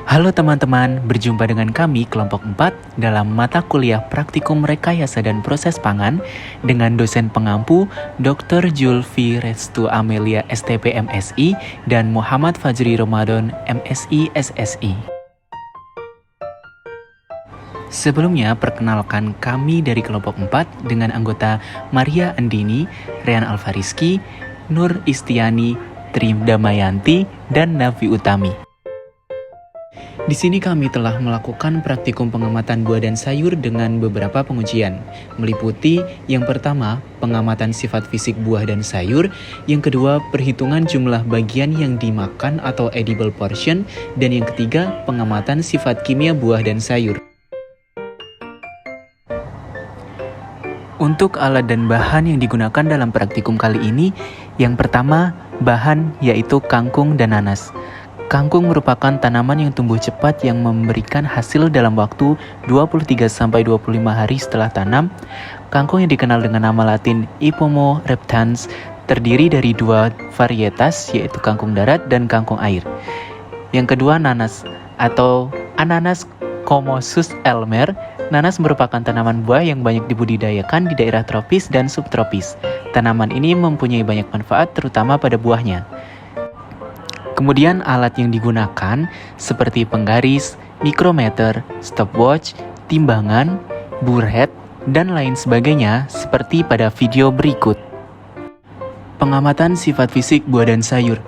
Halo teman-teman, berjumpa dengan kami kelompok 4 dalam mata kuliah Praktikum Rekayasa dan Proses Pangan dengan dosen pengampu Dr. Julfi Restu Amelia STP MSI dan Muhammad Fajri Ramadan MSI SSI. Sebelumnya, perkenalkan kami dari kelompok 4 dengan anggota Maria Andini, Rian Alfariski, Nur Istiani, Trim Damayanti, dan Nafi Utami. Di sini kami telah melakukan praktikum pengamatan buah dan sayur dengan beberapa pengujian, meliputi yang pertama, pengamatan sifat fisik buah dan sayur, yang kedua, perhitungan jumlah bagian yang dimakan atau edible portion, dan yang ketiga, pengamatan sifat kimia buah dan sayur. Untuk alat dan bahan yang digunakan dalam praktikum kali ini, yang pertama, bahan yaitu kangkung dan nanas. Kangkung merupakan tanaman yang tumbuh cepat yang memberikan hasil dalam waktu 23-25 hari setelah tanam. Kangkung yang dikenal dengan nama latin Ipomo reptans terdiri dari dua varietas yaitu kangkung darat dan kangkung air. Yang kedua, nanas atau Ananas Comosus elmer. Nanas merupakan tanaman buah yang banyak dibudidayakan di daerah tropis dan subtropis. Tanaman ini mempunyai banyak manfaat terutama pada buahnya. Kemudian alat yang digunakan seperti penggaris, mikrometer, stopwatch, timbangan, burhead, dan lain sebagainya seperti pada video berikut. Pengamatan sifat fisik buah dan sayur.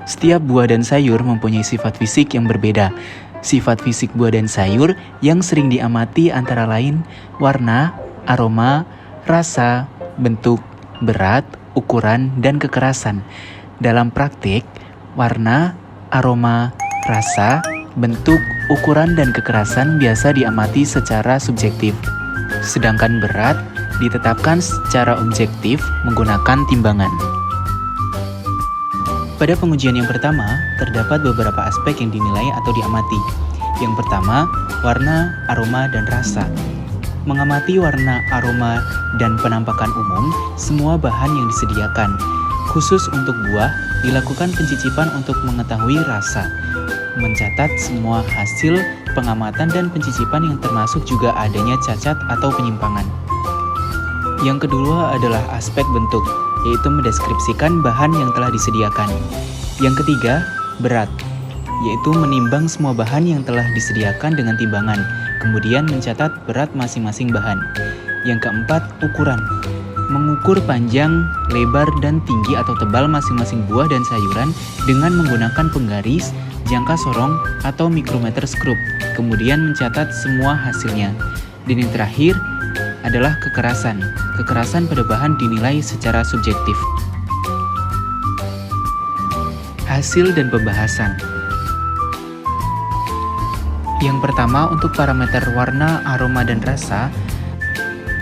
Setiap buah dan sayur mempunyai sifat fisik yang berbeda. Sifat fisik buah dan sayur yang sering diamati antara lain warna, aroma, rasa, bentuk, berat, ukuran, dan kekerasan. Dalam praktik, warna, aroma, rasa, bentuk, ukuran, dan kekerasan biasa diamati secara subjektif. Sedangkan berat ditetapkan secara objektif menggunakan timbangan. Pada pengujian yang pertama, terdapat beberapa aspek yang dinilai atau diamati. Yang pertama, warna, aroma, dan rasa. Mengamati warna, aroma, dan penampakan umum, semua bahan yang disediakan. Khusus untuk buah, dilakukan pencicipan untuk mengetahui rasa. Mencatat semua hasil pengamatan dan pencicipan yang termasuk juga adanya cacat atau penyimpangan. Yang kedua adalah aspek bentuk, yaitu mendeskripsikan bahan yang telah disediakan. Yang ketiga, berat, yaitu menimbang semua bahan yang telah disediakan dengan timbangan, kemudian mencatat berat masing-masing bahan. Yang keempat, ukuran, mengukur panjang, lebar, dan tinggi atau tebal masing-masing buah dan sayuran dengan menggunakan penggaris, jangka sorong, atau mikrometer skrup, kemudian mencatat semua hasilnya. Dan yang terakhir adalah kekerasan. Kekerasan pada bahan dinilai secara subjektif. Hasil dan pembahasan. Yang pertama, untuk parameter warna, aroma, dan rasa,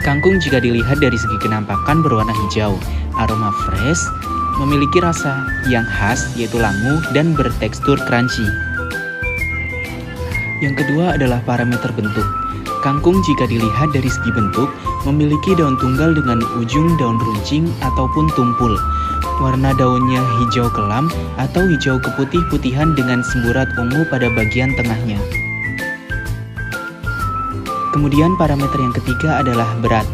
kangkung jika dilihat dari segi kenampakan berwarna hijau, aroma fresh, memiliki rasa yang khas yaitu langu dan bertekstur crunchy. Yang kedua adalah parameter bentuk. Kangkung jika dilihat dari segi bentuk, memiliki daun tunggal dengan ujung daun runcing ataupun tumpul. Warna daunnya hijau kelam atau hijau keputih-putihan dengan semburat ungu pada bagian tengahnya. Kemudian parameter yang ketiga adalah berat.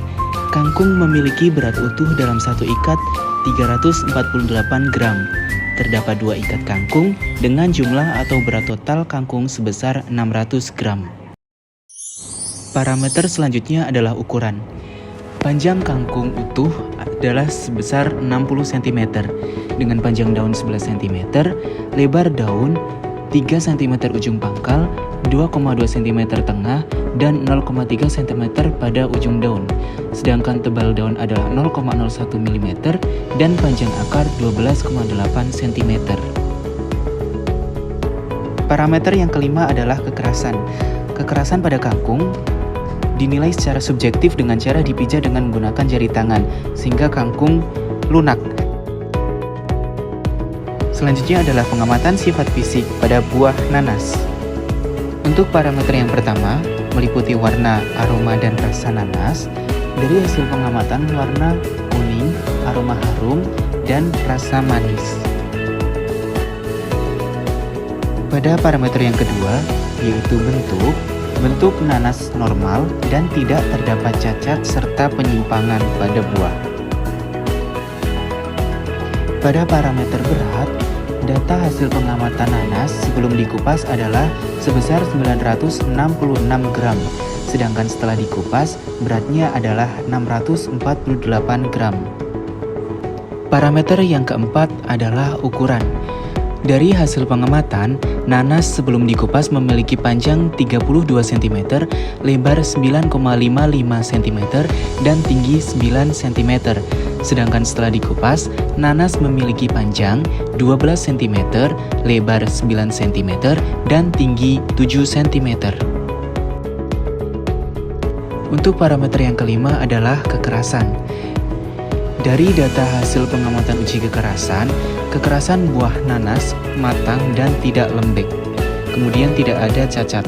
Kangkung memiliki berat utuh dalam satu ikat 348 gram. Terdapat dua ikat kangkung dengan jumlah atau berat total kangkung sebesar 600 gram. Parameter selanjutnya adalah ukuran. Panjang kangkung utuh adalah sebesar 60 cm dengan panjang daun 11 cm, lebar daun 3 cm ujung pangkal, 2,2 cm tengah, dan 0,3 cm pada ujung daun. Sedangkan tebal daun adalah 0,01 mm dan panjang akar 12,8 cm. Parameter yang kelima adalah kekerasan. Kekerasan pada kangkung dinilai secara subjektif dengan cara dipijat dengan menggunakan jari tangan, sehingga kangkung lunak. Selanjutnya adalah pengamatan sifat fisik pada buah nanas. Untuk parameter yang pertama, meliputi warna, aroma, dan rasa nanas. Dari hasil pengamatan, warna kuning, aroma harum, dan rasa manis. Pada parameter yang kedua, yaitu bentuk nanas normal dan tidak terdapat cacat serta penyimpangan pada buah. Pada parameter berat, data hasil pengamatan nanas sebelum dikupas adalah sebesar 966 gram, sedangkan setelah dikupas beratnya adalah 648 gram. Parameter yang keempat adalah ukuran. Dari hasil pengamatan, nanas sebelum dikupas memiliki panjang 32 cm, lebar 9,55 cm, dan tinggi 9 cm. Sedangkan setelah dikupas, nanas memiliki panjang 12 cm, lebar 9 cm, dan tinggi 7 cm. Untuk parameter yang kelima adalah kekerasan. Dari data hasil pengamatan uji kekerasan buah nanas matang dan tidak lembek. Kemudian tidak ada cacat.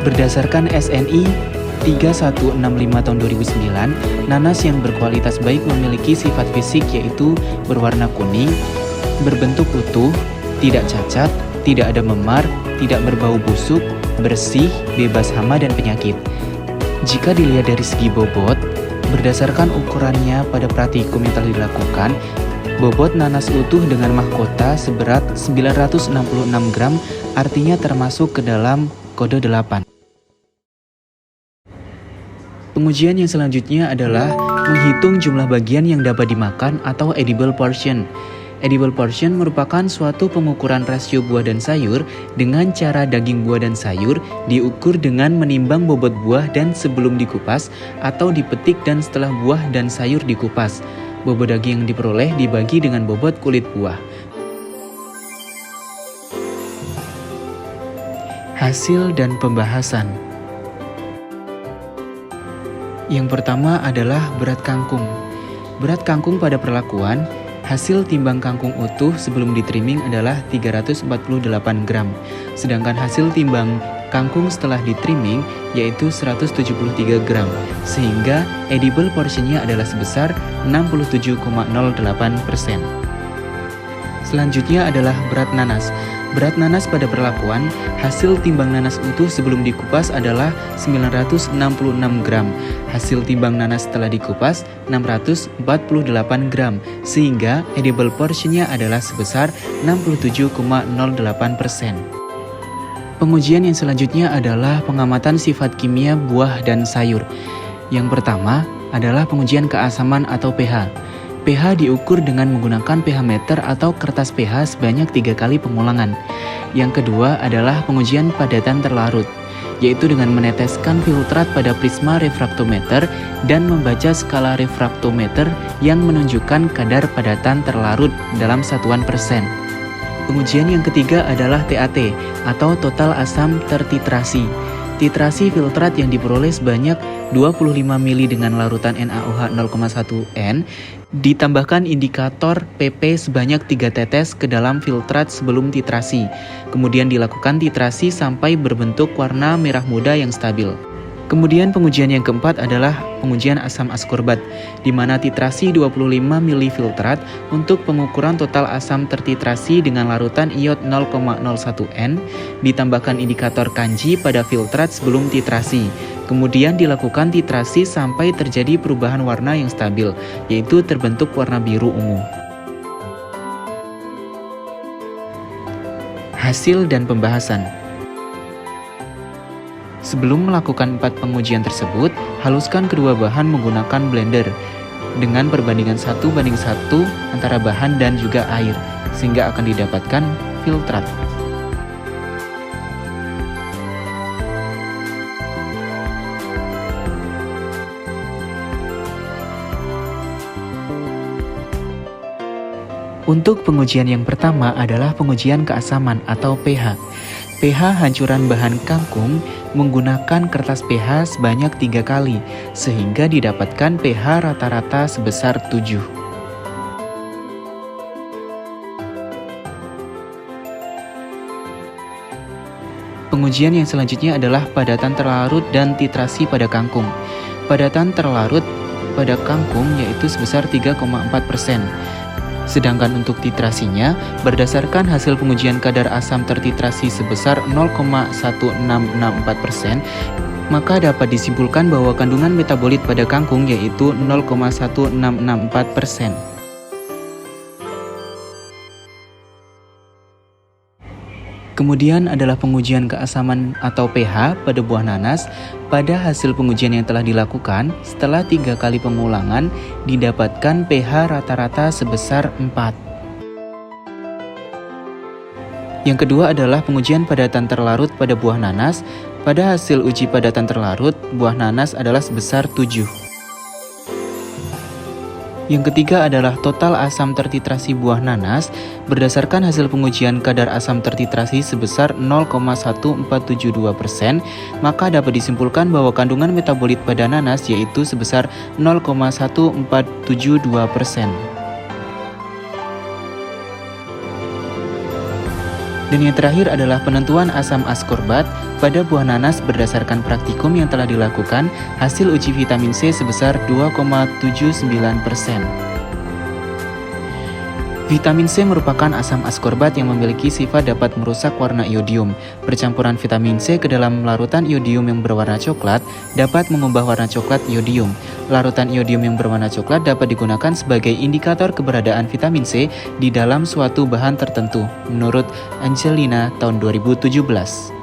Berdasarkan SNI 3165 tahun 2009, nanas yang berkualitas baik memiliki sifat fisik yaitu berwarna kuning, berbentuk utuh, tidak cacat, tidak ada memar, tidak berbau busuk, bersih, bebas hama dan penyakit. Jika dilihat dari segi bobot, berdasarkan ukurannya pada praktikum yang telah dilakukan, bobot nanas utuh dengan mahkota seberat 966 gram artinya termasuk ke dalam kode 8. Pengujian yang selanjutnya adalah menghitung jumlah bagian yang dapat dimakan atau edible portion. Edible portion merupakan suatu pengukuran rasio buah dan sayur dengan cara daging buah dan sayur diukur dengan menimbang bobot buah dan sebelum dikupas atau dipetik dan setelah buah dan sayur dikupas. Bobot daging yang diperoleh dibagi dengan bobot kulit buah. Hasil dan pembahasan. Yang pertama adalah berat kangkung. Berat kangkung pada perlakuan, hasil timbang kangkung utuh sebelum di-trimming adalah 348 gram, sedangkan hasil timbang kangkung setelah di-trimming yaitu 173 gram, sehingga edible portionnya adalah sebesar 67,08%. Selanjutnya adalah berat nanas. Berat nanas pada perlakuan, hasil timbang nanas utuh sebelum dikupas adalah 966 gram. Hasil timbang nanas setelah dikupas 648 gram, sehingga edible portionnya adalah sebesar 67,08%. Pengujian yang selanjutnya adalah pengamatan sifat kimia buah dan sayur. Yang pertama adalah pengujian keasaman atau pH. pH diukur dengan menggunakan pH meter atau kertas pH sebanyak 3 kali pengulangan. Yang kedua adalah pengujian padatan terlarut, yaitu dengan meneteskan filtrat pada prisma refraktometer dan membaca skala refraktometer yang menunjukkan kadar padatan terlarut dalam satuan persen. Pengujian yang ketiga adalah TAT atau total asam tertitrasi. Titrasi filtrat yang diperoleh sebanyak 25 ml dengan larutan NaOH 0,1 N ditambahkan indikator PP sebanyak 3 tetes ke dalam filtrat sebelum titrasi. Kemudian dilakukan titrasi sampai berbentuk warna merah muda yang stabil. Kemudian pengujian yang keempat adalah pengujian asam askorbat, di mana titrasi 25 ml filtrat untuk pengukuran total asam tertitrasi dengan larutan iod 0,01 N, ditambahkan indikator kanji pada filtrat sebelum titrasi. Kemudian dilakukan titrasi sampai terjadi perubahan warna yang stabil, yaitu terbentuk warna biru ungu. Hasil dan pembahasan. Sebelum melakukan 4 pengujian tersebut, haluskan kedua bahan menggunakan blender dengan perbandingan 1:1 antara bahan dan juga air, sehingga akan didapatkan filtrat. Untuk pengujian yang pertama adalah pengujian keasaman atau pH. pH hancuran bahan kangkung menggunakan kertas pH sebanyak 3 kali, sehingga didapatkan pH rata-rata sebesar 7. Pengujian yang selanjutnya adalah padatan terlarut dan titrasi pada kangkung. Padatan terlarut pada kangkung yaitu sebesar 3,4%. Sedangkan untuk titrasinya, berdasarkan hasil pengujian kadar asam tertitrasi sebesar 0,1664%, maka dapat disimpulkan bahwa kandungan metabolit pada kangkung yaitu 0,1664%. Kemudian adalah pengujian keasaman atau pH pada buah nanas. Pada hasil pengujian yang telah dilakukan, setelah 3 kali pengulangan, didapatkan pH rata-rata sebesar 4. Yang kedua adalah pengujian padatan terlarut pada buah nanas. Pada hasil uji padatan terlarut, buah nanas adalah sebesar 7. Yang ketiga adalah total asam tertitrasi buah nanas. Berdasarkan hasil pengujian kadar asam tertitrasi sebesar 0,1472%, maka dapat disimpulkan bahwa kandungan metabolit pada nanas yaitu sebesar 0,1472%. Dan yang terakhir adalah penentuan asam askorbat pada buah nanas berdasarkan praktikum yang telah dilakukan. Hasil uji vitamin C sebesar 2,79%. Vitamin C merupakan asam askorbat yang memiliki sifat dapat merusak warna iodium. Percampuran vitamin C ke dalam larutan iodium yang berwarna coklat dapat mengubah warna coklat iodium. Larutan iodium yang berwarna coklat dapat digunakan sebagai indikator keberadaan vitamin C di dalam suatu bahan tertentu, menurut Angelina tahun 2017.